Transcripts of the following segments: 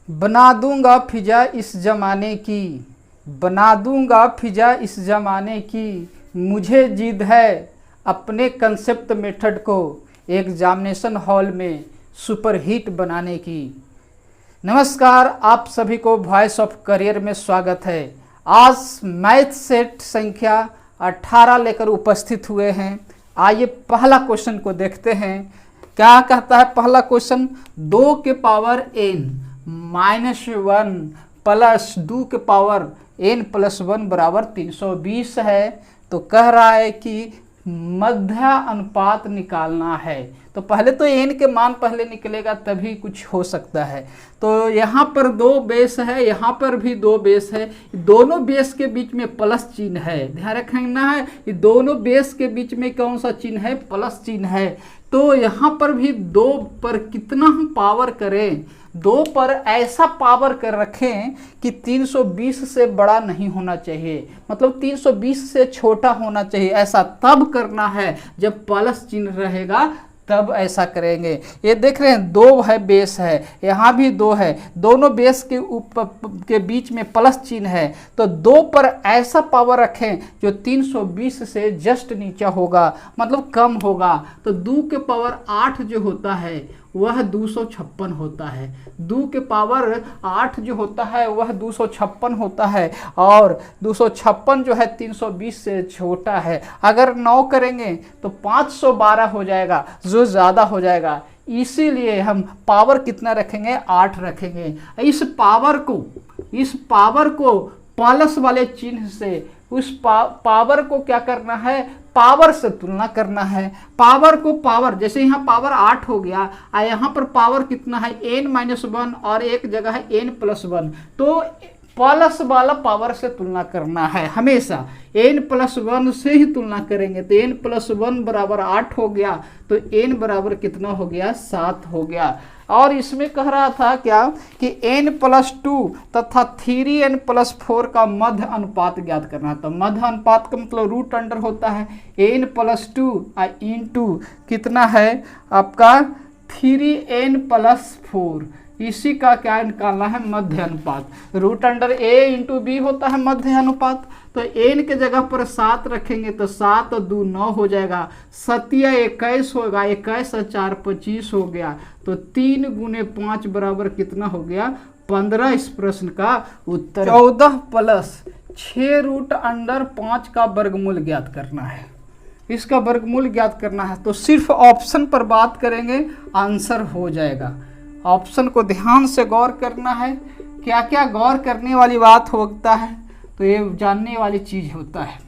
बना दूंगा फिजा इस जमाने की, बना दूंगा फिजा इस जमाने की, मुझे जिद है अपने कंसेप्ट मेथड को एग्जामिनेशन हॉल में सुपरहिट बनाने की। नमस्कार, आप सभी को वॉइस ऑफ करियर में स्वागत है। आज मैथ सेट संख्या 18 लेकर उपस्थित हुए हैं। आइए पहला क्वेश्चन को देखते हैं। क्या कहता है पहला क्वेश्चन? 2 के पावर n माइनस 1 प्लस 2 के पावर n प्लस 1 बराबर 320 है। तो कह रहा है कि मध्य अनुपात निकालना है। तो पहले तो n के मान पहले निकलेगा तभी कुछ हो सकता है। तो यहाँ पर 2 बेस है, यहाँ पर भी 2 बेस है। दोनों बेस के बीच में प्लस चिन्ह है, ध्यान रखना है। ये दोनों बेस के बीच में कौन सा चिन्ह है? प्लस चिन्ह है। तो यहाँ पर भी 2 पर कितना हम पावर करें? 2 पर ऐसा पावर कर रखें कि 320 से बड़ा नहीं होना चाहिए, मतलब 320 से छोटा होना चाहिए। ऐसा तब करना है जब प्लस चिन्ह रहेगा, तब ऐसा करेंगे। ये देख रहे हैं 2 है, बेस है, यहाँ भी 2 है, दोनों बेस के के बीच में प्लस चिन्ह है। तो 2 पर ऐसा पावर रखें जो 320 से जस्ट नीचे होगा, मतलब कम होगा। तो 2 के पावर 8 जो होता है वह 256 होता है। 2 के पावर 8 जो होता है वह 256 होता है, और 256 जो है 320 से छोटा है। अगर 9 करेंगे तो 512 हो जाएगा, जो ज़्यादा हो जाएगा। इसीलिए हम पावर कितना रखेंगे? 8 रखेंगे। इस पावर को प्लस वाले चिन्ह से उस पावर को क्या करना है? पावर से तुलना करना है। पावर को पावर, जैसे यहाँ पावर 8 हो गया, यहाँ पर पावर कितना है? n-1, और एक जगह है n+1। तो प्लस वाला पावर से तुलना करना है हमेशा। n+1 से ही तुलना करेंगे। तो n+1 बराबर 8 हो गया, तो n बराबर कितना हो गया? 7 हो गया। और इसमें कह रहा था क्या कि n+2 तथा 3n+4 का मध्य अनुपात ज्ञात करना है। तो मध्य अनुपात का मतलब रूट अंडर होता है n+2 इंटू कितना है आपका? 3n+4। इसी का क्या निकालना है? मध्य अनुपात। Root under a into B होता है मध्य अनुपात। तो n के जगह पर 7 रखेंगे तो 7 और 2 9 हो जाएगा। 7 या 21 होगा, 21 और 4 25 हो गया। तो 3 गुने 5 बराबर कितना हो गया? 15। इस प्रश्न का उत्तर 14 प्लस 6 रूट अंडर 5 का वर्गमूल ज्ञात करना है। इसका वर्गमूल ज्ञात करना है। तो सिर्फ ऑप्शन पर बात करेंगे, आंसर हो जाएगा। ऑप्शन को ध्यान से गौर करना है। क्या क्या गौर करने वाली बात होता है? तो ये जानने वाली चीज़ होता है।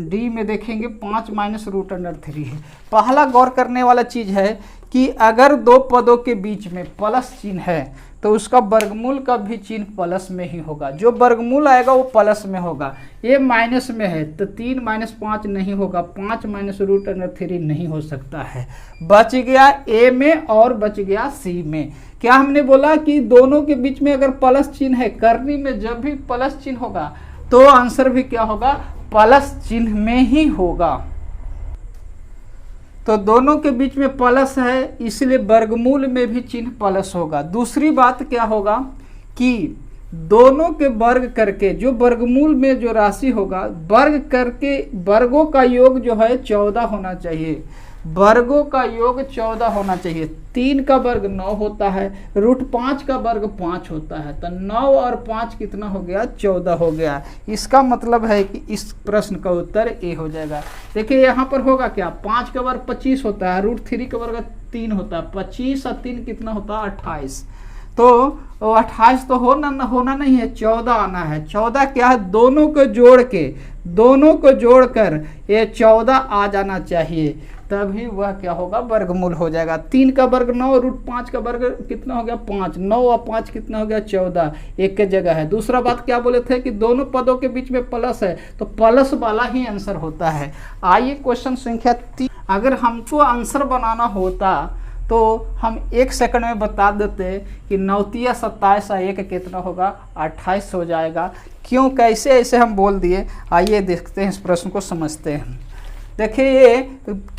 डी में देखेंगे 5 माइनस रूट अंडर 3 है। पहला गौर करने वाला चीज़ है कि अगर 2 पदों के बीच में प्लस चिन्ह है तो उसका वर्गमूल का भी चिन्ह प्लस में ही होगा। जो वर्गमूल आएगा वो प्लस में होगा। ये माइनस में है तो 3 - 5 नहीं होगा, 5 माइनस रूट अंडर 3 नहीं हो सकता है। बच गया ए में और बच गया सी में। क्या हमने बोला कि दोनों के बीच में अगर प्लस चिन्ह है, करनी में जब भी प्लस चिन्ह होगा तो आंसर भी क्या होगा? प्लस चिन्ह में ही होगा। तो दोनों के बीच में प्लस है, इसलिए वर्गमूल में भी चिन्ह प्लस होगा। दूसरी बात क्या होगा कि दोनों के वर्ग करके जो वर्गमूल में जो राशि होगा, वर्ग करके वर्गों का योग जो है 14 होना चाहिए। वर्गों का योग 14 होना चाहिए। 3 का वर्ग 9 होता है, रूट 5 का वर्ग 5 होता है। तो 9 और 5 कितना हो गया? 14 हो गया। इसका मतलब है कि इस प्रश्न का उत्तर ए हो जाएगा। देखिए यहाँ पर होगा क्या? 5 का वर्ग 25 होता है, रूट 3 का वर्ग 3 होता है। 25 और 3 कितना होता है? 28। तो 28 तो होना नहीं है, 14 आना है। 14 क्या है? दोनों को जोड़कर ये 14 आ जाना चाहिए, तभी वह क्या होगा? वर्गमूल हो जाएगा। 3 का वर्ग 9, रूट 5 का वर्ग कितना हो गया? 5। 9 और 5 कितना हो गया? 14। एक के जगह है। दूसरा बात क्या बोले थे कि दोनों पदों के बीच में प्लस है, तो प्लस वाला ही आंसर होता है। आइए क्वेश्चन संख्या 3। अगर हमको आंसर बनाना होता तो हम 1 सेकंड में बता देते कि 9 × 27 और 1 कितना होगा? 28 हो जाएगा। क्यों, कैसे ऐसे हम बोल दिए? आइए देखते हैं, इस प्रश्न को समझते हैं। देखिए ये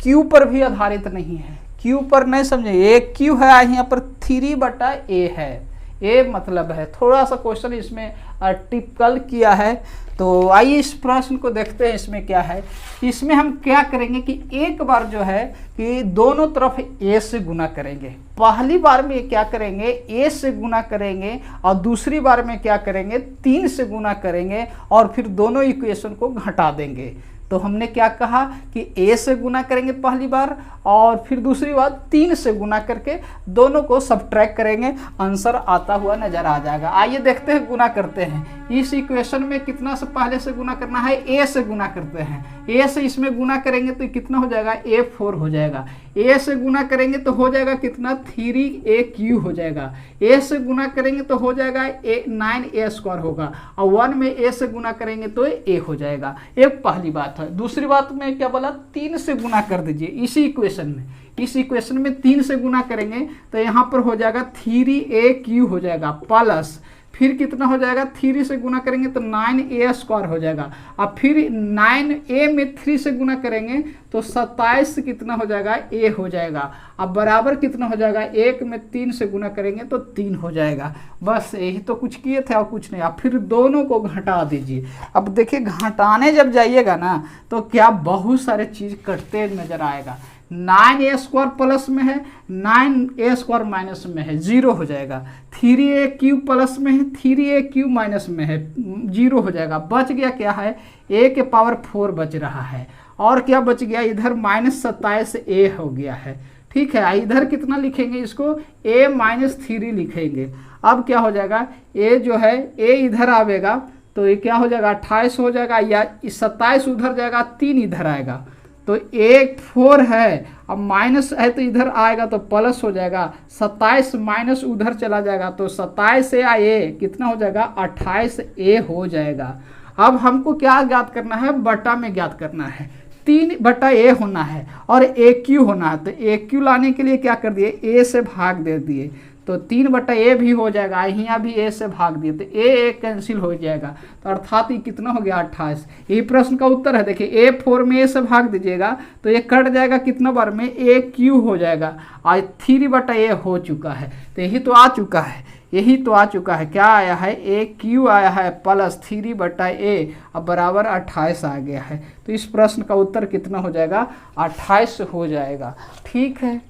क्यू पर भी आधारित नहीं है, क्यू पर नहीं समझे। ये क्यू है, यहाँ पर 3/a है। ये मतलब है। थोड़ा सा क्वेश्चन इसमें टिपिकल किया है। तो आइए इस प्रश्न को देखते हैं। इसमें क्या है कि इसमें हम क्या करेंगे कि एक बार जो है कि दोनों तरफ a से गुना करेंगे। पहली बार में क्या करेंगे, a से गुना करेंगे और दूसरी बार में क्या करेंगे, 3 से गुना करेंगे और फिर दोनों इक्वेशन को घटा देंगे। तो हमने क्या कहा कि a से गुना करेंगे पहली बार और फिर दूसरी बार 3 से गुना करके दोनों को सबट्रैक्ट करेंगे, आंसर आता हुआ नजर आ जाएगा। आइए देखते हैं, गुना करते हैं। इस इक्वेशन में कितना से पहले से गुना करना है, a से गुना करते हैं। a से इसमें गुना करेंगे तो कितना हो जाएगा, a4 हो जाएगा। a से गुना करेंगे तो हो जाएगा कितना, 3a³ हो जाएगा। a से गुना करेंगे तो हो जाएगा 9a² होगा और 1 में a से गुना करेंगे तो a हो जाएगा। ये पहली बात है। दूसरी बात में क्या बोला, 3 से गुना कर दीजिए इसी इक्वेशन में। इस इक्वेशन में 3 से गुना करेंगे तो यहाँ पर हो जाएगा 3a³ हो जाएगा प्लस फिर कितना हो जाएगा, 3 से गुना करेंगे तो 9a² हो जाएगा और फिर 9a में 3 से गुना करेंगे तो 27 कितना हो जाएगा, a हो जाएगा। अब बराबर कितना हो जाएगा, 1 में 3 से गुना करेंगे तो 3 हो जाएगा। बस यही तो कुछ किए थे और कुछ नहीं। अब फिर दोनों को घटा दीजिए। अब देखिए घटाने जब जाइएगा ना तो क्या बहुत सारे चीज़ कटते नजर आएगा। 9a² प्लस में है, 9a² माइनस में है, 0 हो जाएगा। 3a³ प्लस में है, 3a³ माइनस में है, 0 हो जाएगा। बच गया क्या है, a⁴ बच रहा है और क्या बच गया, इधर -27a हो गया है। ठीक है, इधर कितना लिखेंगे इसको, a-3 लिखेंगे। अब क्या हो जाएगा, a जो है a इधर आवेगा तो ये क्या हो जाएगा, 28 हो जाएगा या 27 उधर जाएगा, 3 इधर आएगा तो 4 है। अब माइनस है तो इधर आएगा तो प्लस हो जाएगा, 27 माइनस उधर चला जाएगा तो 27 से a कितना हो जाएगा, 28a हो जाएगा। अब हमको क्या ज्ञात करना है, बटा में ज्ञात करना है। 3/a होना है और a³ होना है। तो a³ लाने के लिए क्या कर दिए, a से भाग दे दिए तो 3/a भी हो जाएगा, यहाँ भी a से भाग दिए तो a कैंसिल हो जाएगा। तो अर्थात ये कितना हो गया, 28। ये प्रश्न का उत्तर है। देखिए a4 में a से भाग दीजिएगा तो ये कट जाएगा कितना बार में, a³ हो जाएगा और 3/a हो चुका है। तो यही तो आ चुका है, यही तो आ चुका है। क्या आया है, a³ आया है प्लस 3/a अब बराबर 28 आ गया है। तो इस प्रश्न का उत्तर कितना हो जाएगा, 28 हो जाएगा। ठीक है,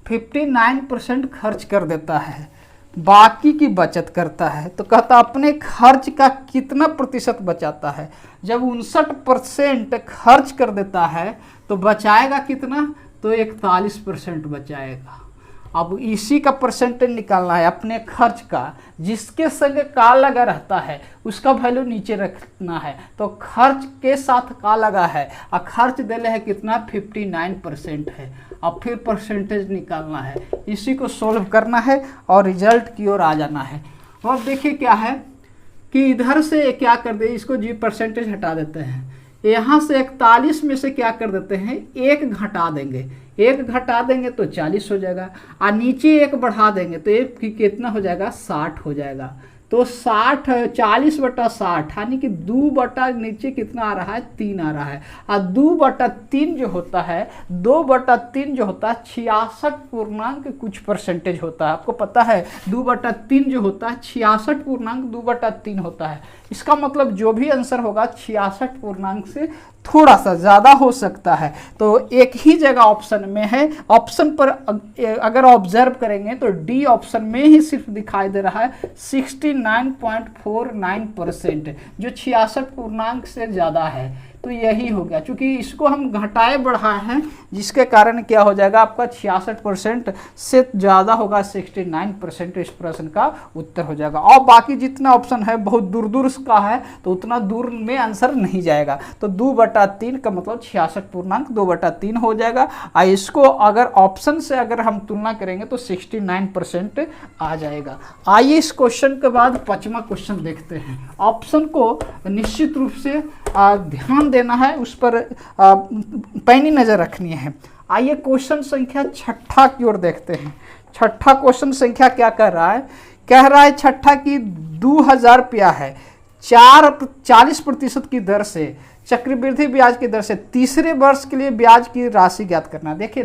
59% खर्च कर देता है, बाकी की बचत करता है। तो कहता अपने खर्च का कितना प्रतिशत बचाता है। जब 59% खर्च कर देता है तो बचाएगा कितना, तो 41% बचाएगा। अब इसी का परसेंटेज निकालना है अपने खर्च का। जिसके संग का लगा रहता है उसका वैल्यू नीचे रखना है। तो खर्च के साथ का लगा है और खर्च दिले है कितना, 59% है। अब फिर परसेंटेज निकालना है, इसी को सोल्व करना है और रिजल्ट की ओर आ जाना है। और देखिए क्या है कि इधर से क्या कर दे, इसको जी परसेंटेज हटा देते हैं। यहाँ से 41 में से क्या कर देते हैं, 1 घटा देंगे। 1 घटा देंगे तो 40 हो जाएगा और नीचे 1 बढ़ा देंगे तो 1 कितना हो जाएगा, 60 हो जाएगा। तो 40/60 यानी कि 2 नीचे कितना आ रहा है, 3 आ रहा है। और 2/3 जो होता है, 2/3 जो होता है 66 पूर्णांक कुछ परसेंटेज होता है। आपको पता है 2/3 जो होता है 66 पूर्णांक 2/3 होता है। इसका मतलब जो भी आंसर होगा 66 पूर्णांक से थोड़ा सा ज़्यादा हो सकता है। तो एक ही जगह ऑप्शन में है। ऑप्शन पर अगर ऑब्जर्व करेंगे तो डी ऑप्शन में ही सिर्फ दिखाई दे रहा है 69.49%, जो 66 पूर्णांक से ज़्यादा है। तो यही हो गया, क्योंकि इसको हम घटाए बढ़ाए हैं जिसके कारण क्या हो जाएगा, आपका 66% से ज़्यादा होगा, 69% इस प्रश्न का उत्तर हो जाएगा। और बाकी जितना ऑप्शन है बहुत दूर दूर का है तो उतना दूर में आंसर नहीं जाएगा। तो 2/3 का मतलब 66 पूर्णांक 2/3 हो जाएगा। और इसको अगर ऑप्शन से अगर हम तुलना करेंगे तो 69% आ जाएगा। आइए इस क्वेश्चन के बाद 5वां क्वेश्चन देखते हैं। ऑप्शन को निश्चित रूप से ध्यान देना है, उस पर पैनी नज़र रखनी है। आइए क्वेश्चन संख्या 6 की ओर देखते हैं। 6 क्वेश्चन संख्या क्या कर रहा है, कह रहा है 6 की 2000 रुपया है, 40% की दर से चक्रवृद्धि ब्याज की दर से तीसरे वर्ष के लिए ब्याज की राशि ज्ञात करना। देखिए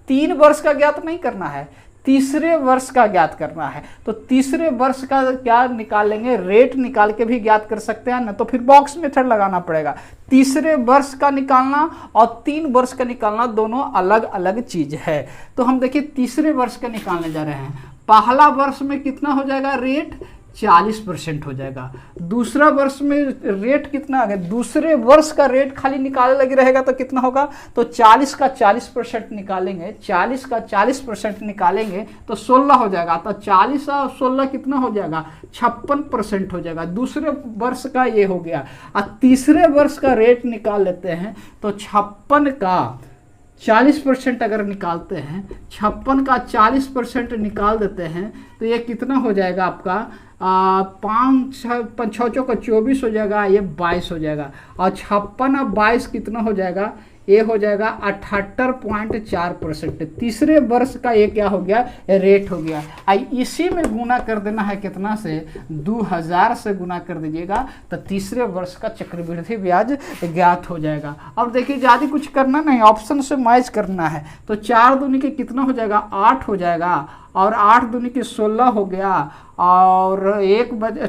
3 वर्ष का ज्ञात नहीं करना है, तीसरे वर्ष का ज्ञात करना है। तो तीसरे वर्ष का क्या निकालेंगे, रेट निकाल के भी ज्ञात कर सकते हैं ना, तो फिर बॉक्स मेथड लगाना पड़ेगा। तीसरे वर्ष का निकालना और 3 वर्ष का निकालना दोनों अलग अलग चीज है। तो हम देखिए तीसरे वर्ष का निकालने जा रहे हैं। पहला वर्ष में कितना हो जाएगा, रेट 40% हो जाएगा। दूसरा वर्ष में रेट कितना आ गया, दूसरे वर्ष का रेट खाली निकालने लगे रहेगा तो कितना होगा, तो 40 का 40% निकालेंगे, 40 का 40% निकालेंगे तो 16 हो जाएगा। तो 40 और 16 कितना हो जाएगा, 56% हो जाएगा। दूसरे वर्ष का ये हो गया। और तीसरे वर्ष का रेट निकाल लेते हैं तो 56 का 40% अगर निकालते हैं, 56 का 40% निकाल देते हैं तो ये कितना हो जाएगा आपका, 5 6 का 24 हो जाएगा, ये 22 हो जाएगा। और 56 और 22 कितना हो जाएगा, ये हो जाएगा 78.4%। तीसरे वर्ष का ये क्या हो गया, रेट हो गया। इसी में गुना कर देना है कितना से, 2000 से गुना कर दीजिएगा तो तीसरे वर्ष का चक्रवृद्धि ब्याज ज्ञात हो जाएगा। अब देखिए ज़्यादा कुछ करना नहीं, ऑप्शन से मैच करना है। तो 4 दूनी के कितना हो जाएगा, 8 हो जाएगा, और 8 दूनी के 16 हो गया, और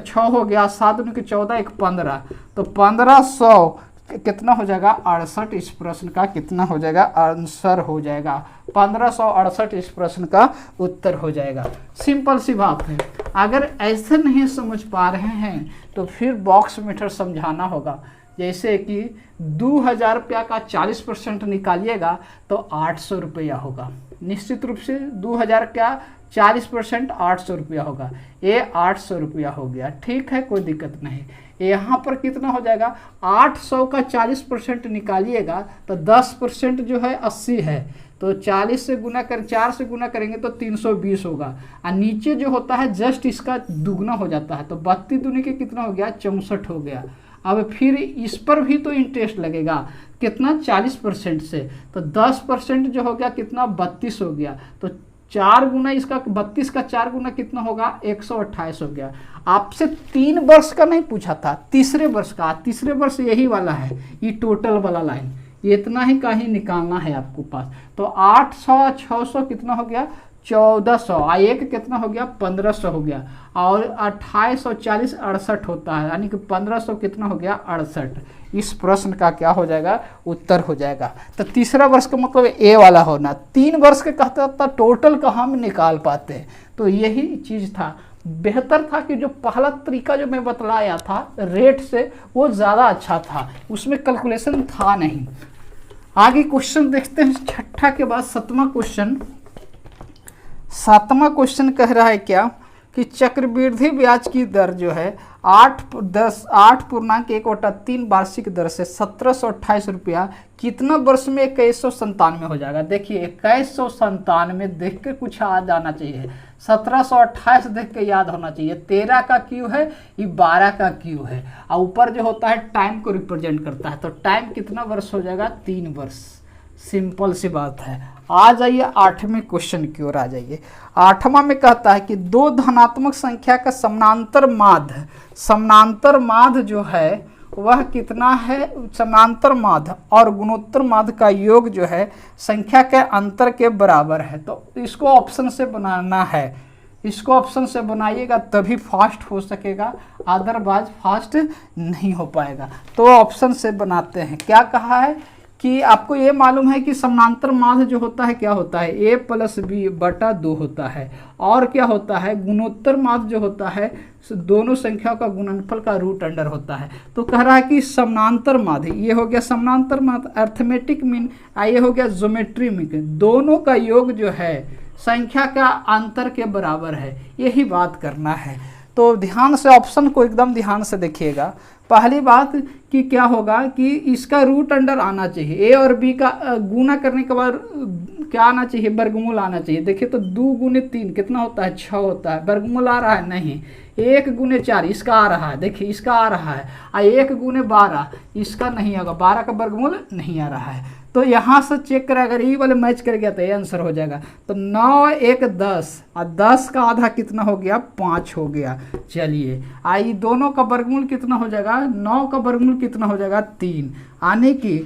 6 हो गया, 7 दूनी के 14, 1 15, तो 1500 कितना हो जाएगा, 68। इस प्रश्न का कितना हो जाएगा, आंसर हो जाएगा 1568। इस प्रश्न का उत्तर हो जाएगा। सिंपल सी बात है। अगर ऐसे नहीं समझ पा रहे हैं तो फिर बॉक्स मेथड समझाना होगा। जैसे कि 2000 रुपया का 40% निकालिएगा तो 800 रुपया होगा। निश्चित रूप से 2000 का 40% 800 रुपया होगा। ये 800 रुपया हो गया, ठीक है, कोई दिक्कत नहीं। यहाँ पर कितना हो जाएगा, 800 का 40% निकालिएगा तो 10% जो है 80 है, तो 40 से गुना कर 4 से गुना करेंगे तो 320 होगा। और नीचे जो होता है जस्ट इसका दुगना हो जाता है, तो 32 दूनी के कितना हो गया, 64 हो गया। अब फिर इस पर भी तो इंटरेस्ट लगेगा, कितना, 40% से, तो 10% जो हो गया कितना, 32 हो गया। तो 4 गुना इसका, 32 का 4 गुना कितना होगा, 128 हो गया। आपसे 3 वर्ष का नहीं पूछा था, तीसरे वर्ष का। तीसरे वर्ष यही वाला है, ये टोटल वाला लाइन, ये इतना ही का ही निकालना है आपको पास। तो 800 600 कितना हो गया, 1400, एक कितना हो गया, 1500 हो गया, और 2840 68 होता है, यानी कि 1500 कितना हो गया, 68। इस प्रश्न का क्या हो जाएगा, उत्तर हो जाएगा। तो तीसरा वर्ष का मतलब ए वाला होना। 3 वर्ष के कहता था टोटल कहाँ में निकाल पाते हैं, तो यही चीज़ था। बेहतर था कि जो पहला तरीका जो मैं बतलाया था रेट से, वो ज़्यादा अच्छा था, उसमें कैलकुलेशन था नहीं। आगे क्वेश्चन देखते हैं, छठा के बाद 7वां क्वेश्चन। 7वां क्वेश्चन कह रहा है क्या कि चक्रवृद्धि ब्याज की दर जो है 8.1/3 वार्षिक दर से 1728 रुपया कितना वर्ष में 2197 हो जाएगा। देखिए 2197 देख के कुछ आ जाना चाहिए, 1728 देख के याद होना चाहिए। 13 का क्यू है, ये 12 का क्यू है, और ऊपर जो होता है टाइम को रिप्रेजेंट करता है, तो टाइम कितना वर्ष हो जाएगा, 3 वर्ष। सिंपल सी बात है। आ जाइए 8वें क्वेश्चन की ओर आ जाइए। 8वां में कहता है कि 2 धनात्मक संख्या का समानांतर माध्य जो है वह कितना है, समानांतर माध्य और गुणोत्तर माध्य का योग जो है संख्या के अंतर के बराबर है। तो इसको ऑप्शन से बनाना है, इसको ऑप्शन से बनाइएगा तभी फास्ट हो सकेगा, अदरवाइज फास्ट नहीं हो पाएगा। तो ऑप्शन से बनाते हैं। क्या कहा है कि आपको ये मालूम है कि समानांतर माध्य जो होता है क्या होता है, a + b/2 होता है, और क्या होता है, गुणोत्तर माध्य जो होता है दोनों संख्याओं का गुणनफल का √अंडर होता है। तो कह रहा है कि समानांतर माध्य, ये हो गया समानांतर माध्य, अर्थमेटिक मीन, ये हो गया ज्योमेट्री मीन, दोनों का योग जो है संख्या का अंतर के बराबर है, यही बात करना है। तो ध्यान से ऑप्शन को एकदम ध्यान से देखिएगा। पहली बात कि क्या होगा कि इसका √अंडर आना चाहिए, ए और बी का गुना करने के बाद क्या आना चाहिए, वर्गमूल आना चाहिए। देखिए तो 2 × 3 कितना होता है, 6 होता है। वर्गमूल आ रहा है नहीं, 1 × 4 इसका आ रहा है, देखिए इसका आ रहा है, 1 × 12 इसका नहीं होगा, 12 का वर्गमूल नहीं आ रहा है। तो यहाँ से चेक करें, अगर ये वाले मैच कर गया तो ये आंसर हो जाएगा। तो 9 1 10 और 10 का आधा कितना हो गया, 5 हो गया। चलिए आई दोनों का वर्गमूल कितना हो जाएगा, 9 का वर्गमूल कितना हो जाएगा, 3, यानी कि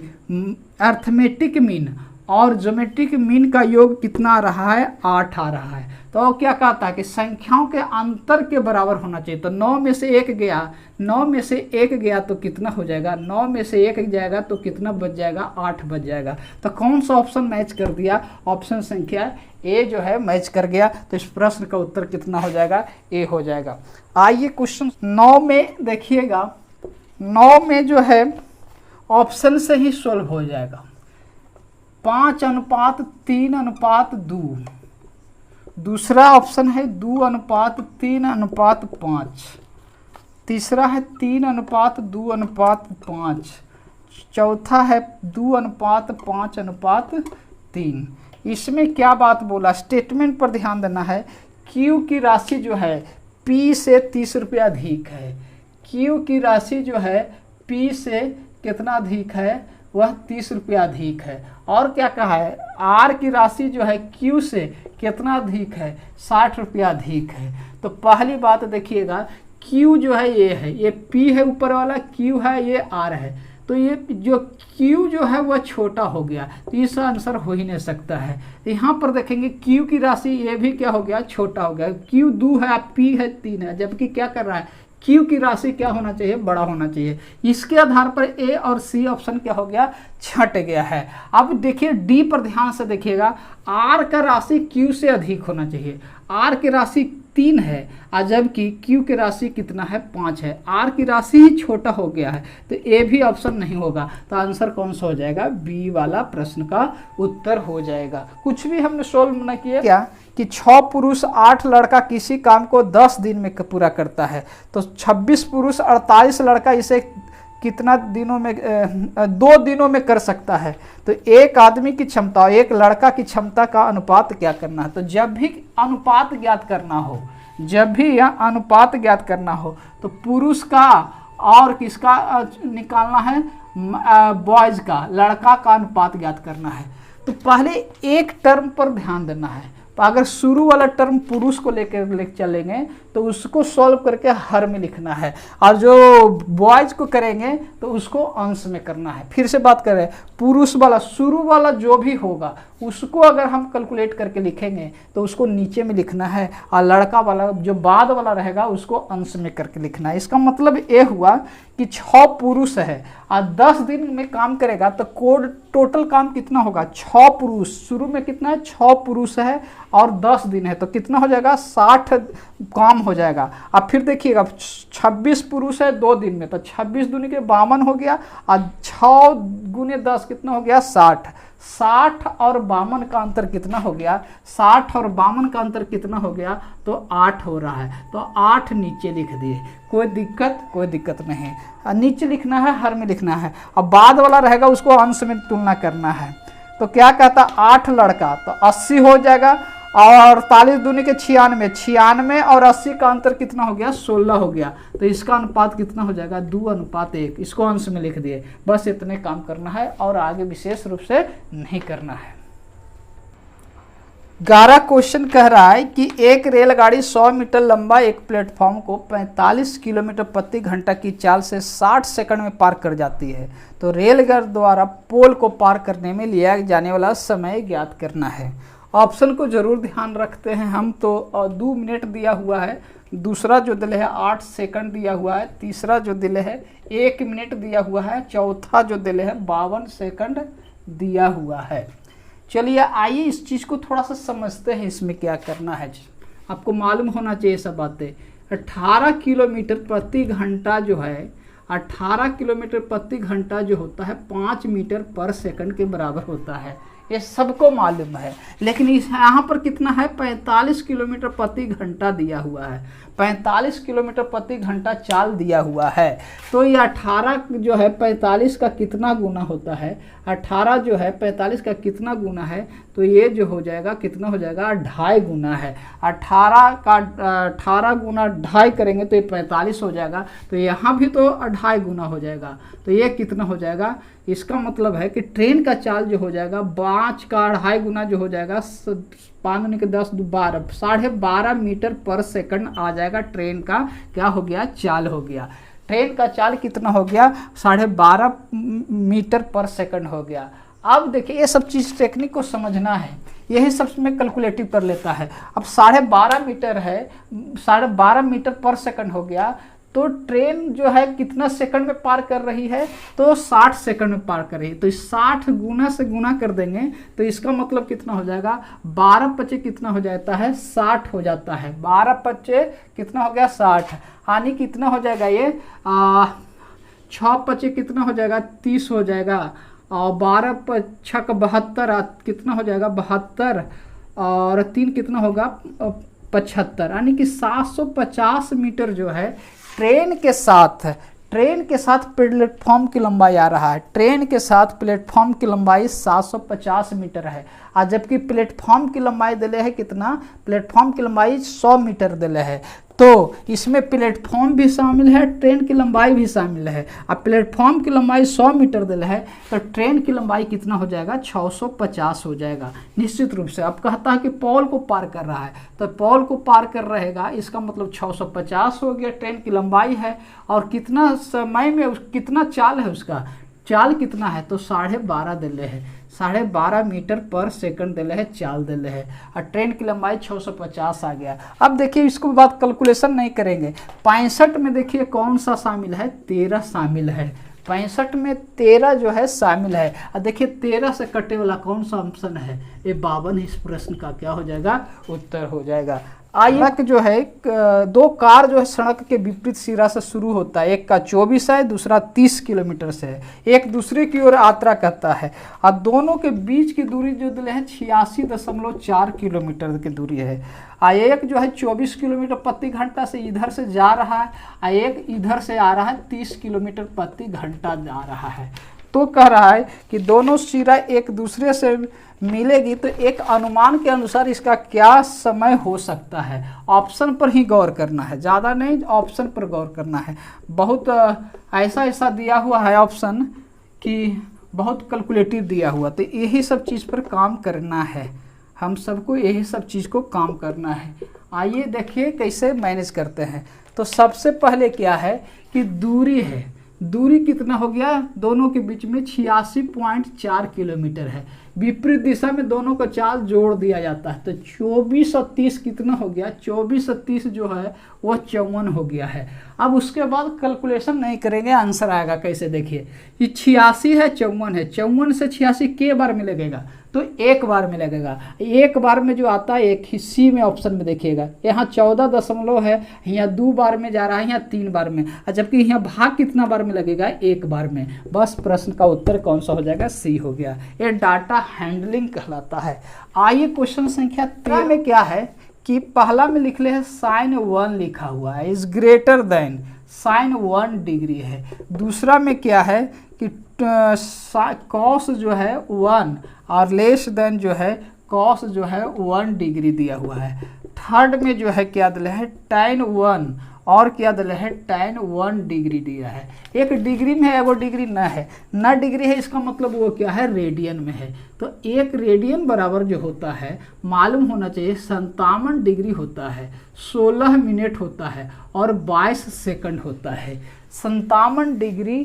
अर्थमेटिक मीन और ज्योमेट्रिक मीन का योग कितना आ रहा है, 8 आ रहा है। तो क्या कहता है कि संख्याओं के अंतर के बराबर होना चाहिए। तो 9 में से 1 गया, 9 में से 1 गया तो कितना हो जाएगा, 9 में से 1 जाएगा तो कितना बच जाएगा, 8 बच जाएगा। तो कौन सा ऑप्शन मैच कर दिया, ऑप्शन संख्या ए जो है मैच कर गया। तो इस प्रश्न का उत्तर कितना हो जाएगा, ए हो जाएगा। आइए क्वेश्चन 9 में देखिएगा, 9 में जो है ऑप्शन से ही सोल्व हो जाएगा। 5:3:2, दूसरा ऑप्शन है 2:3:5, तीसरा है 3:2:5, चौथा है 2:5:3। इसमें क्या बात बोला, स्टेटमेंट पर ध्यान देना है। क्यू की राशि जो है पी से 30 रुपया अधिक है, क्यू की राशि जो है पी से कितना अधिक है, वह 30 रुपया अधिक है। और क्या कहा है, आर की राशि जो है क्यू से कितना अधिक है, 60 रुपया अधिक है। तो पहली बात देखिएगा, क्यू जो है ये है, ये पी है ऊपर वाला, क्यू है ये आर है। तो ये जो क्यू जो है वह छोटा हो गया, तो इसका आंसर हो ही नहीं सकता है। यहाँ पर देखेंगे क्यू की राशि ये भी क्या हो गया, छोटा हो गया। क्यू 2 है, पी है 3 है, जबकि क्या कर रहा है, क्यू की राशि क्या होना चाहिए, बड़ा होना चाहिए। इसके आधार पर ए और सी ऑप्शन क्या हो गया, छट गया है। अब देखिए डी पर ध्यान से देखिएगा, आर का राशि क्यू से अधिक होना चाहिए। आर की राशि 3 है और जबकि क्यू की राशि कितना है, 5 है। आर की राशि ही छोटा हो गया है, तो ए भी ऑप्शन नहीं होगा। तो आंसर कौन सा हो जाएगा, बी वाला प्रश्न का उत्तर हो जाएगा। कुछ भी हमने सोल्व न किया क्या कि 6 पुरुष 8 लड़का किसी काम को 10 दिन में पूरा करता है, तो 26 पुरुष 48 लड़का इसे कितना दिनों में 2 दिनों में कर सकता है। तो एक आदमी की क्षमता, एक लड़का की क्षमता का अनुपात क्या करना है। तो जब भी अनुपात ज्ञात करना हो, जब भी यह अनुपात ज्ञात करना हो, तो पुरुष का और किसका निकालना है, बॉयज का, लड़का का अनुपात ज्ञात करना है। तो पहले एक टर्म पर ध्यान देना है। तो अगर शुरू वाला टर्म पुरुष को लेकर चलेंगे तो उसको सॉल्व करके हर में लिखना है, और जो बॉयज को करेंगे तो उसको अंश में करना है। फिर से बात करें, पुरुष वाला शुरू वाला जो भी होगा उसको अगर हम कैलकुलेट करके लिखेंगे तो उसको नीचे में लिखना है, और लड़का वाला जो बाद वाला रहेगा उसको अंश में करके लिखना है। इसका मतलब ये हुआ कि 6 पुरुष है और 10 दिन में काम करेगा, तो टोटल काम कितना होगा, 6 पुरुष, शुरू में कितना है, 6 पुरुष है और 10 दिन है, तो कितना हो जाएगा, 60 काम हो जाएगा। अब फिर देखिएगा 26 पुरुष है 2 दिन में, तो 26 दूनी के 52 हो गया, और 6 गुने 10 कितना हो गया, 60। 60 और 52 का अंतर कितना हो गया, 60 और 52 का अंतर कितना हो गया, तो 8 हो रहा है। तो 8 नीचे लिख दिए, कोई दिक्कत नहीं। नीचे लिखना है, हर में लिखना है। अब बाद वाला रहेगा उसको अंश में तुलना करना है। तो क्या कहता, 8 लड़का, तो 80 हो जाएगा, और 48 दूनी के 96, 96 और 80 का अंतर कितना हो गया, 16 हो गया। तो इसका अनुपात कितना हो जाएगा, 2:1। इसको अंश में लिख दिए। बस इतने काम करना है और आगे विशेष रूप से नहीं करना है। 11 क्वेश्चन कह रहा है कि एक रेलगाड़ी 100 मीटर लंबा एक प्लेटफॉर्म को 45 किलोमीटर प्रति घंटा की चाल से 60 सेकंड में पार कर जाती है। तो रेलगाड़ी द्वारा पोल को पार करने में लिया जाने वाला समय ज्ञात करना है। ऑप्शन को जरूर ध्यान रखते हैं हम। तो 2 मिनट दिया हुआ है, दूसरा जो दिले है 8 सेकंड दिया हुआ है, तीसरा जो दिले है 1 मिनट दिया हुआ है, चौथा जो दिले है 52 सेकंड दिया हुआ है। चलिए आइए इस चीज़ को थोड़ा सा समझते हैं, इसमें क्या करना है। आपको मालूम होना चाहिए सब बातें। 18 किलोमीटर प्रति घंटा जो है, 18 किलोमीटर प्रति घंटा जो होता है 5 मीटर पर सेकंड के बराबर होता है, ये सबको मालूम है। लेकिन इस यहाँ पर कितना है, 45 किलोमीटर प्रति घंटा दिया हुआ है, 45 किलोमीटर प्रति घंटा चाल दिया हुआ है। तो ये 18 जो है 45 का कितना गुना होता है, 18 जो है 45 का कितना गुना है, तो ये जो हो जाएगा कितना हो जाएगा, 2.5 गुना है। 18 गुना 2.5 करेंगे तो ये 45 हो जाएगा। तो यहाँ भी तो 2.5 गुना हो जाएगा, तो ये कितना हो जाएगा। इसका मतलब है कि ट्रेन का चाल जो हो जाएगा 5 का 2.5 गुना जो हो जाएगा 5 के 10 12 12.5 मीटर पर सेकंड आ जाएगा। ट्रेन का क्या हो गया, चाल हो गया। ट्रेन का चाल कितना हो गया, 12.5 मीटर पर सेकंड हो गया। अब देखिए ये सब चीज़ टेक्निक को समझना है, यही सब में कैलकुलेटिव कर लेता है। अब 12.5 मीटर है, 12.5 मीटर पर सेकंड हो गया, तो ट्रेन जो है कितना सेकंड में पार कर रही है, तो 60 सेकंड में पार कर रही है। तो 60 गुना से गुना कर देंगे तो इसका मतलब कितना हो जाएगा, 12×5 कितना हो जाता है, 60 हो जाता है। 12×5 कितना हो गया, 60, यानी कितना हो जाएगा ये 6×5 कितना हो जाएगा, 30 हो जाएगा, और 12×6 72, कितना हो जाएगा 72, और 3 कितना होगा 75, यानी कि 750 मीटर जो है ट्रेन के साथ प्लेटफॉर्म की लंबाई आ रहा है। ट्रेन के साथ प्लेटफॉर्म की लंबाई 750 मीटर है, और जबकि प्लेटफॉर्म की लंबाई दिले है कितना, प्लेटफॉर्म की लंबाई 100 मीटर दिले है। तो इसमें प्लेटफॉर्म भी शामिल है, ट्रेन की लंबाई भी शामिल है। अब प्लेटफॉर्म की लंबाई 100 मीटर दिले है, तो ट्रेन की लंबाई कितना हो जाएगा, 650 हो जाएगा निश्चित रूप से। अब कहता है कि पोल को पार कर रहा है, तो पोल को पार कर रहेगा, इसका मतलब 650 हो गया ट्रेन की लंबाई है। और कितना समय में कितना चाल है, उसका चाल कितना है, तो 12.5 दिले है, 12.5 मीटर पर सेकंड दिले है, चाल दिले है, और ट्रेन की लंबाई 650 आ गया। अब देखिए इसको बात कैलकुलेशन नहीं करेंगे। 65 में देखिए कौन सा शामिल है, 13 शामिल है। 65 में 13 जो है शामिल है। और देखिए 13 से कटे वाला कौन सा ऑप्शन है, ये 52 इस प्रश्न का क्या हो जाएगा, उत्तर हो जाएगा। सड़क जो है, 2 कार जो है सड़क के विपरीत सिरा से शुरू होता है, एक का 24 है, दूसरा 30 किलोमीटर से है, एक दूसरे की ओर यात्रा करता है, और दोनों के बीच की दूरी जो दिले है 86.4 किलोमीटर की दूरी है। एक जो है 24 किलोमीटर प्रति घंटा से इधर से जा रहा है, और एक इधर से आ रहा है 30 किलोमीटर प्रति घंटा जा रहा है। तो कह रहा है कि दोनों सिरा एक दूसरे से मिलेगी, तो एक अनुमान के अनुसार इसका क्या समय हो सकता है। ऑप्शन पर ही गौर करना है, ज़्यादा नहीं, ऑप्शन पर गौर करना है। बहुत ऐसा दिया हुआ है ऑप्शन कि बहुत कैलकुलेटिव दिया हुआ, तो यही सब चीज़ पर काम करना है, हम सबको यही सब चीज़ को काम करना है। आइए देखिए कैसे मैनेज करते हैं। तो सबसे पहले क्या है कि दूरी है, दूरी कितना हो गया, दोनों के बीच में 86.4 किलोमीटर है। विपरीत दिशा में दोनों का चाल जोड़ दिया जाता है, तो 24 और 30 कितना हो गया, 24 और 30 जो है वह 54 हो गया है। अब उसके बाद कैलकुलेशन नहीं करेंगे, आंसर आएगा कैसे, देखिए ये 86 है, 54 है, 54 से 86 के बार में लगेगा, तो एक बार में लगेगा। एक बार में जो आता है एक हिस्सी में ऑप्शन में देखिएगा, यहाँ 14 दशमलव है, यहाँ 2 बार में जा रहा है, यहाँ 3 बार में, जबकि यहाँ भाग कितना बार में लगेगा, एक बार में। बस प्रश्न का उत्तर कौन सा हो जाएगा, सी हो गया। ये डाटा हैंडलिंग कहलाता है। आइए क्वेश्चन संख्या 13 में क्या है कि पहला में लिख ले है sin 1 लिखा हुआ है, is greater than sin 1 degree है। दूसरा में क्या है कि cos जो है 1 और लेस देन जो है cos जो है 1 डिग्री दिया हुआ है। थर्ड में जो है क्या दिया है tan 1 और क्या दिया है tan 1 डिग्री दिया है। एक डिग्री में है, वो डिग्री न है, न डिग्री है, इसका मतलब वो क्या है, रेडियन में है। तो एक रेडियन बराबर जो होता है मालूम होना चाहिए 57 डिग्री होता है, 16 मिनट होता है और 22 सेकंड होता है। 57 डिग्री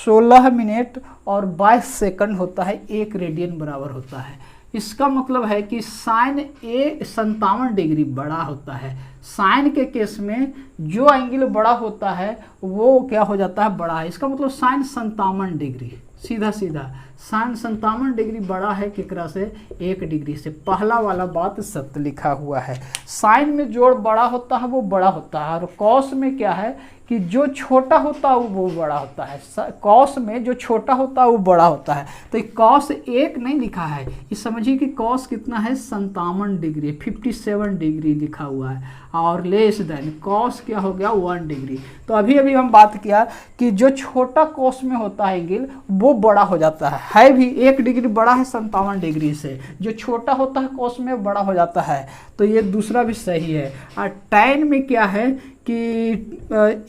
16 मिनट और 22 सेकंड होता है, एक रेडियन बराबर होता है। इसका मतलब है कि साइन ए 57 डिग्री बड़ा होता है। साइन के केस में जो एंगल बड़ा होता है वो क्या हो जाता है, बड़ा है। इसका मतलब साइन 57 डिग्री, सीधा सीधा साइन 57 डिग्री बड़ा है केकरा से, 1 डिग्री से। पहला वाला बात सत्य लिखा हुआ है। साइन में जो बड़ा होता है वो बड़ा होता है, और कॉस में क्या है कि जो छोटा होता है वो बड़ा होता है। कॉस में जो छोटा होता है वो बड़ा होता है। तो कॉस 1 नहीं लिखा है, ये समझिए कि कॉस कितना है 57 डिग्री, 57 डिग्री लिखा हुआ है, और लेस देन कॉस क्या हो गया 1 डिग्री। तो अभी अभी हम बात किया कि जो छोटा कॉस में होता है एंगल वो बड़ा हो जाता है भी 1 डिग्री बड़ा है 57 डिग्री से, जो छोटा होता है कॉस में बड़ा हो जाता है। तो ये दूसरा भी सही है। और tan में क्या है कि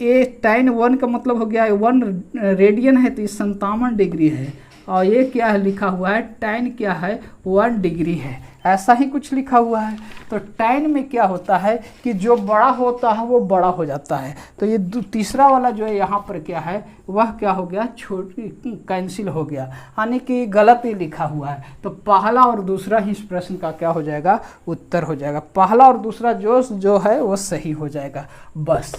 ये tan 1 का मतलब हो गया 1 रेडियन है, तो 57 डिग्री है, और ये क्या है लिखा हुआ है, tan क्या है 1 डिग्री है, ऐसा ही कुछ लिखा हुआ है। तो tan में क्या होता है कि जो बड़ा होता है वो बड़ा हो जाता है। तो ये तीसरा वाला जो है यहाँ पर क्या है वह क्या हो गया, छोटी कैंसिल हो गया, यानी कि गलत ही लिखा हुआ है। तो पहला और दूसरा ही इस प्रश्न का क्या हो जाएगा, उत्तर हो जाएगा। पहला और दूसरा जो है वो सही हो जाएगा। बस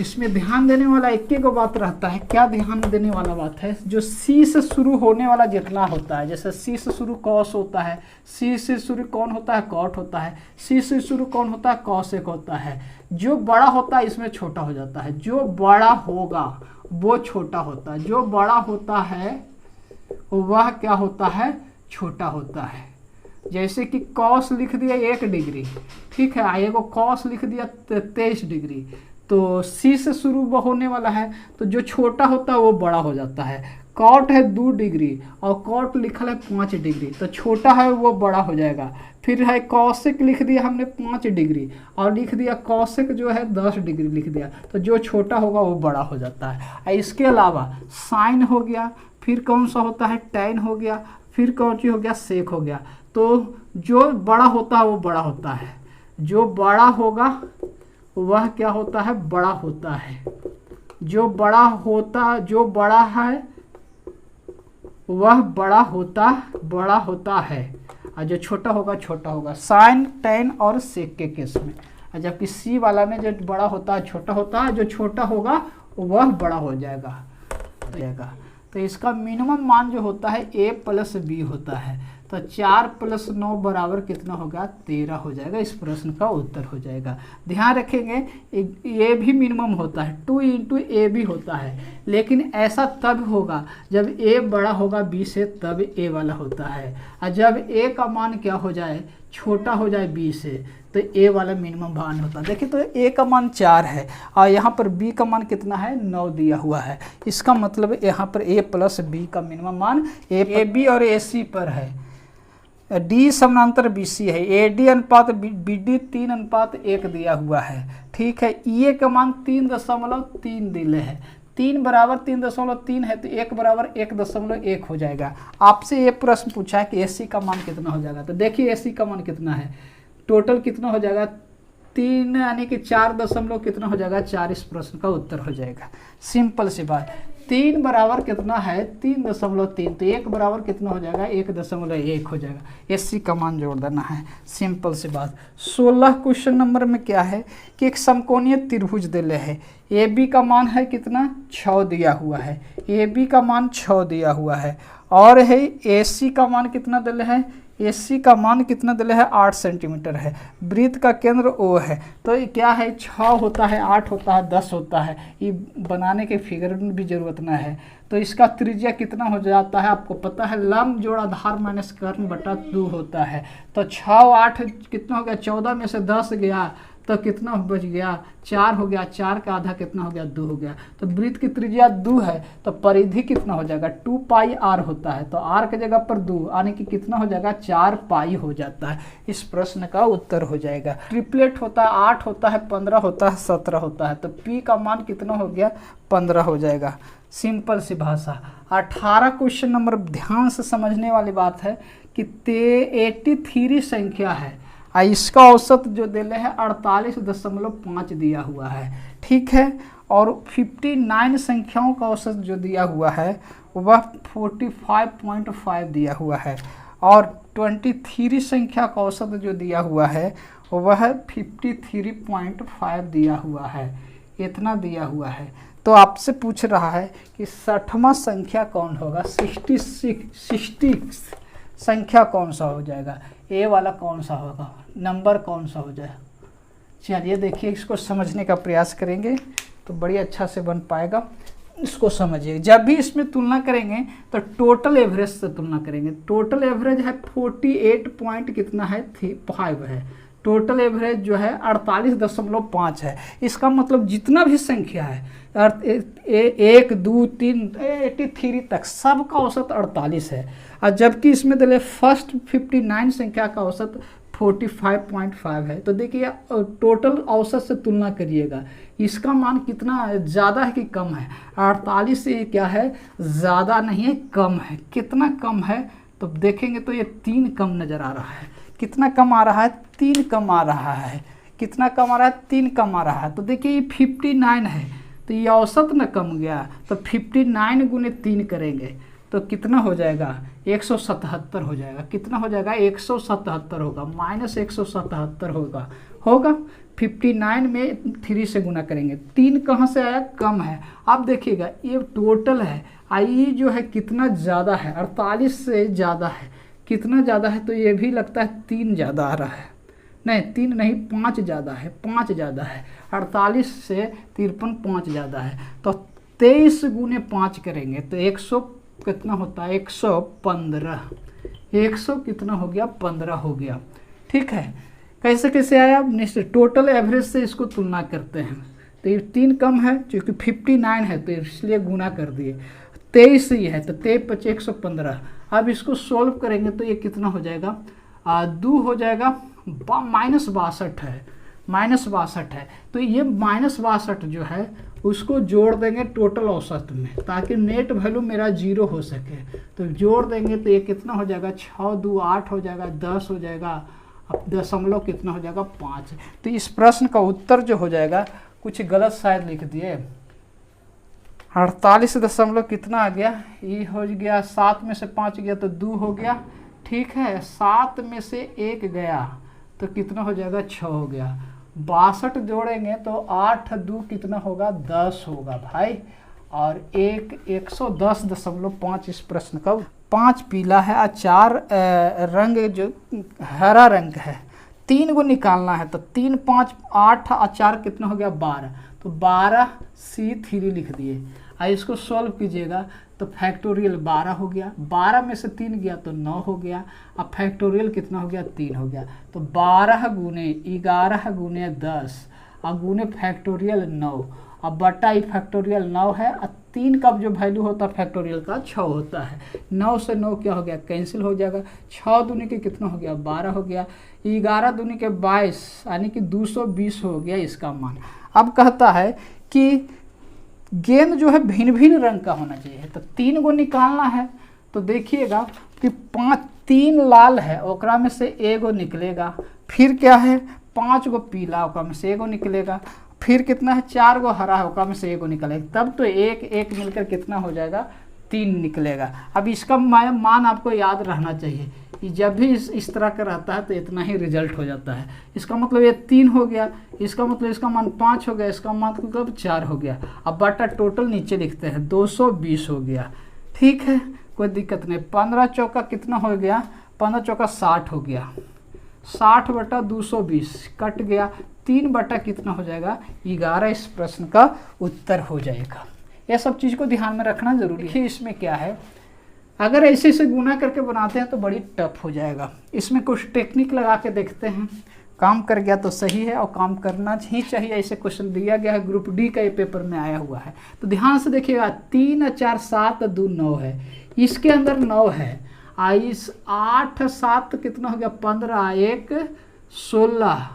इसमें ध्यान देने वाला एक ही बात रहता है। क्या ध्यान देने वाला बात है, जो सी से शुरू होने वाला जितना होता है, जैसे सी से शुरू कॉस होता है, सी से शुरू कौन होता है, कॉट होता है, सी से शुरू कौन होता है, कॉसेक होता है। जो बड़ा होता है इसमें छोटा हो जाता है, जो बड़ा होगा वो छोटा होता है, जो बड़ा होता है वह क्या होता है, छोटा होता है। जैसे कि कॉस लिख दिया 1 डिग्री, ठीक है, आगे को कॉस लिख दिया 23 डिग्री। तो सी से शुरू होने वाला है, तो जो छोटा होता है वो बड़ा हो जाता है। कॉट है 2 डिग्री और कॉट लिखा है 5 डिग्री, तो छोटा है वो बड़ा हो जाएगा। फिर है कॉसेक लिख दिया हमने 5 डिग्री और लिख दिया कॉसेक जो है 10 डिग्री लिख दिया, तो जो छोटा होगा वो बड़ा हो जाता है। इसके अलावा साइन हो गया, फिर कौन सा होता है, टैन हो गया, फिर कौन सी हो गया, सेक हो गया। तो जो बड़ा होता है वो बड़ा होता है, जो बड़ा होगा वह क्या होता है, बड़ा होता है। जो बड़ा है वह बड़ा होता है, और जो छोटा होगा छोटा होगा। साइन टैन और सेक के केस में, जबकि सी वाला में जो बड़ा होता है छोटा होता है, जो छोटा होगा वह बड़ा हो जाएगा। तो इसका मिनिमम मान जो होता है a + b होता है। तो 4 + 9 बराबर कितना होगा, 13 हो जाएगा। इस प्रश्न का उत्तर हो जाएगा। ध्यान रखेंगे ये भी मिनिमम होता है, 2 × a भी होता है, लेकिन ऐसा तब होगा जब a बड़ा होगा b से, तब a वाला होता है। और जब a का मान क्या हो जाए, छोटा हो जाए b से, तो a वाला मिनिमम मान होता है। देखिए तो a का मान 4 है और यहाँ पर b का मान कितना है, 9 दिया हुआ है। इसका मतलब यहाँ पर a + b का मिनिमम मान a b और ac पर है। डी समानांतर BC है, AD अनुपात BD 3:1 दिया हुआ है, ठीक है। EA का मान 3.3 दिले है, 3 बराबर 3.3 है, तो 1 बराबर 1.1 हो जाएगा। आपसे ये प्रश्न पूछा है कि AC का मान कितना हो जाएगा, तो देखिए AC का मान कितना है, टोटल कितना हो जाएगा, 3 यानी कि 4 कितना हो जाएगा, 4। इस प्रश्न का उत्तर हो जाएगा। सिंपल सी बात। 3 बराबर कितना है, 3.3, तो 1 बराबर कितना हो जाएगा, 1.1 हो जाएगा। एसी का मान जोड़ देना है, सिंपल सी बात। 16 क्वेश्चन नंबर में क्या है कि एक समकोणीय त्रिभुज दिले है, ए बी का मान है कितना, 6 दिया हुआ है, ए बी का मान 6 दिया हुआ है, और है ए सी का मान कितना दिले है, AC का मान कितना दिले है, 8 सेंटीमीटर है। वृत्त का केंद्र O है, तो ये क्या है, 6 होता है, 8 होता है, 10 होता है। ये बनाने के फिगर में भी जरूरत ना है। तो इसका त्रिज्या कितना हो जाता है, आपको पता है, लंब जोड़ आधार माइनस कर्ण बटा 2 होता है। तो 6 8 कितना हो गया, 14 में से 10 गया तो कितना बच गया, 4 हो गया, 4 का आधा कितना हो गया, 2 हो गया। तो वृत्त की त्रिज्या 2 है, तो परिधि कितना हो जाएगा, 2πr होता है। तो r के जगह पर 2 यानी कि कितना हो जाएगा, 4π हो जाता है। इस प्रश्न का उत्तर हो जाएगा। ट्रिपलेट होता है, 8 होता है, 15 होता है, 17 होता है, तो p का मान कितना हो गया, 15 हो जाएगा। सिंपल सी भाषा। 18 क्वेश्चन नंबर ध्यान से समझने वाली बात है कि 83 संख्या है, इसका औसत जो दिले है 48.5 दिया हुआ है, ठीक है। और 59 संख्याओं का औसत जो दिया हुआ है वह 45.5 दिया हुआ है, और 23 संख्या का औसत जो दिया हुआ है वह 53.5 दिया हुआ है। इतना दिया हुआ है। तो आपसे पूछ रहा है कि 60वां संख्या कौन होगा, 66 संख्या कौन सा हो जाएगा, ए वाला कौन सा होगा, नंबर कौन सा हो जाए। चलिए देखिए, इसको समझने का प्रयास करेंगे तो बड़ी अच्छा से बन पाएगा। इसको समझिए, जब भी इसमें तुलना करेंगे तो टोटल एवरेज से तुलना करेंगे। टोटल एवरेज है 48 पॉइंट कितना है, 5 है। टोटल एवरेज जो है 48.5 है। इसका मतलब जितना भी संख्या है 1 2 3 83 तक सबका औसत 48 है। और जबकि इसमें दिले फर्स्ट 59 संख्या का औसत 45.5 है। तो देखिए टोटल औसत से तुलना करिएगा, इसका मान कितना ज़्यादा है कि कम है? 48 से ये क्या है, ज़्यादा नहीं है, कम है। कितना कम है? तो देखेंगे तो ये 3 कम नज़र आ रहा है। कितना कम आ रहा है? 3 कम आ रहा है। कितना कम आ रहा है? 3 कम आ रहा है। तो देखिए ये 59 है, तो ये औसत न कम गया, तो 59 गुने 3 करेंगे तो कितना हो जाएगा? 177 हो जाएगा। कितना हो जाएगा? 177 होगा, -177 होगा। 59 में 3 से गुना करेंगे। 3 कहाँ से आया? कम है। अब देखिएगा ये टोटल है, आई जो है कितना ज़्यादा है? 48 से ज़्यादा है। कितना ज़्यादा है? तो ये भी लगता है 3 ज़्यादा आ रहा है। नहीं 3 नहीं, 5 ज़्यादा है। 5 ज़्यादा है, 48 से 53 5 ज़्यादा है। तो 23 गुने 5 करेंगे तो 100 कितना होता है? 115। 100 कितना हो गया? 15 हो गया। ठीक है, कैसे कैसे आया? निश्चित टोटल एवरेज से इसको तुलना करते हैं। तो ये 3 कम है, क्योंकि 59 है तो इसलिए गुना कर दिए। 23 ही है तो 23 × 115। अब इसको सोल्व करेंगे तो ये कितना हो जाएगा? 2 हो जाएगा, -62 है। -62 है, तो ये -62 जो है उसको जोड़ देंगे टोटल औसत में, ताकि नेट वैल्यू मेरा 0 हो सके। तो जोड़ देंगे तो ये कितना हो जाएगा? 6 2 8 हो जाएगा, 10 हो जाएगा। अब दशमलव कितना हो जाएगा? 5। तो इस प्रश्न का उत्तर जो हो जाएगा, कुछ गलत शायद लिख दिए। 48 दशमलव कितना आ गया? ये हो गया 7 में से 5 गया तो 2 हो गया। ठीक है, 7 में से 1 गया तो कितना हो जाएगा? 6 हो गया। 62 जोड़ेंगे तो 8 2 कितना होगा? 10 होगा भाई। और 110.5 इस प्रश्न का। 5 पीला है और 4 रंग जो हरा रंग है। 3 को निकालना है तो 3 5 8 और 4 कितना हो गया? 12। तो 12C3 लिख दिए। और इसको सॉल्व कीजिएगा तो फैक्टोरियल 12 हो गया। 12 में से 3 गया तो 9 हो गया। अब फैक्टोरियल कितना हो गया? 3 हो गया। तो 12 गुने 11 गुने 10 और गुने फैक्टोरियल 9। अब बटा ही फैक्टोरियल 9 है, और 3 का जो वैल्यू होता है फैक्टोरियल का 6 होता है। 9 से 9 क्या हो गया? कैंसिल हो जाएगा। 6 दूनी के कितना हो गया? 12 हो गया। 11 दूनी के 22, यानी कि 220 हो गया इसका मान। अब कहता है कि गेंद जो है भिन्न भिन्न रंग का होना चाहिए, तो 3 को निकालना है। तो देखिएगा कि 3 लाल है, ओकरा में से 1 निकलेगा। फिर क्या है? 5 को पीला, ओकरा में से 1 निकलेगा। फिर कितना है? 4 को हरा है, ओकरा में से 1 निकलेगा। तब तो 1 मिलकर कितना हो जाएगा? 3 निकलेगा। अब इसका मान आपको याद रहना चाहिए कि जब भी इस तरह का रहता है तो इतना ही रिजल्ट हो जाता है। इसका मतलब ये 3 हो गया, इसका मतलब इसका मान 5 हो गया, इसका मान मतलब 4 हो गया। अब बटा टोटल नीचे लिखते हैं, 220 हो गया। ठीक है, कोई दिक्कत नहीं। 15 चौका कितना हो गया? 15 चौका 60 हो गया। 60 बटा 220 कट गया। 3 बटा कितना हो जाएगा? 11 इस प्रश्न का उत्तर हो जाएगा। यह सब चीज़ को ध्यान में रखना जरूरी है। इसमें क्या है, अगर ऐसे से गुना करके बनाते हैं तो बड़ी टफ हो जाएगा। इसमें कुछ टेक्निक लगा के देखते हैं, काम कर गया तो सही है, और काम करना ही चाहिए। ऐसे क्वेश्चन दिया गया है, ग्रुप डी का ये पेपर में आया हुआ है। तो ध्यान से देखिएगा, 3 4 7 2 9 है, इसके अंदर 9 है। इस 8 7 कितना हो गया? 15 1 16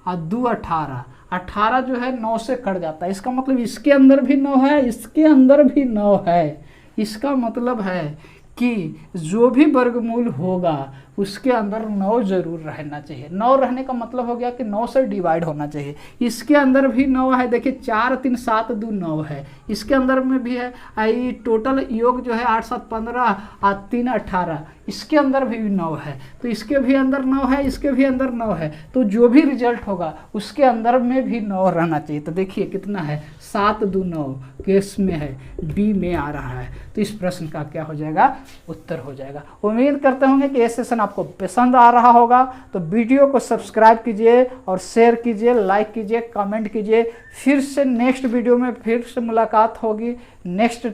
और 2 18। 18 जो है 9 से कट जाता है। इसका मतलब इसके अंदर भी 9 है, इसके अंदर भी 9 है। इसका मतलब है कि जो भी वर्गमूल होगा उसके अंदर 9 जरूर रहना चाहिए। 9 रहने का मतलब हो गया कि 9 से डिवाइड होना चाहिए। इसके अंदर भी 9 है। देखिए 4 3 7 2 9 है, इसके अंदर में भी है। आई टोटल योग जो है 8 7 15 और 3 18, इसके अंदर भी 9 है। तो इसके भी अंदर 9 है, इसके भी अंदर 9 है। तो जो भी रिजल्ट होगा उसके अंदर में भी 9 रहना चाहिए। तो देखिए कितना है? 7 2 9 केस में है, बी में आ रहा है। तो इस प्रश्न का क्या हो जाएगा? उत्तर हो जाएगा। उम्मीद करते होंगे कि ये सेशन आपको पसंद आ रहा होगा। तो वीडियो को सब्सक्राइब कीजिए और शेयर कीजिए, लाइक कीजिए, कमेंट कीजिए। फिर से नेक्स्ट वीडियो में फिर से मुलाकात होगी नेक्स्ट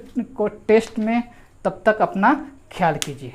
टेस्ट में। तब तक अपना ख्याल कीजिए।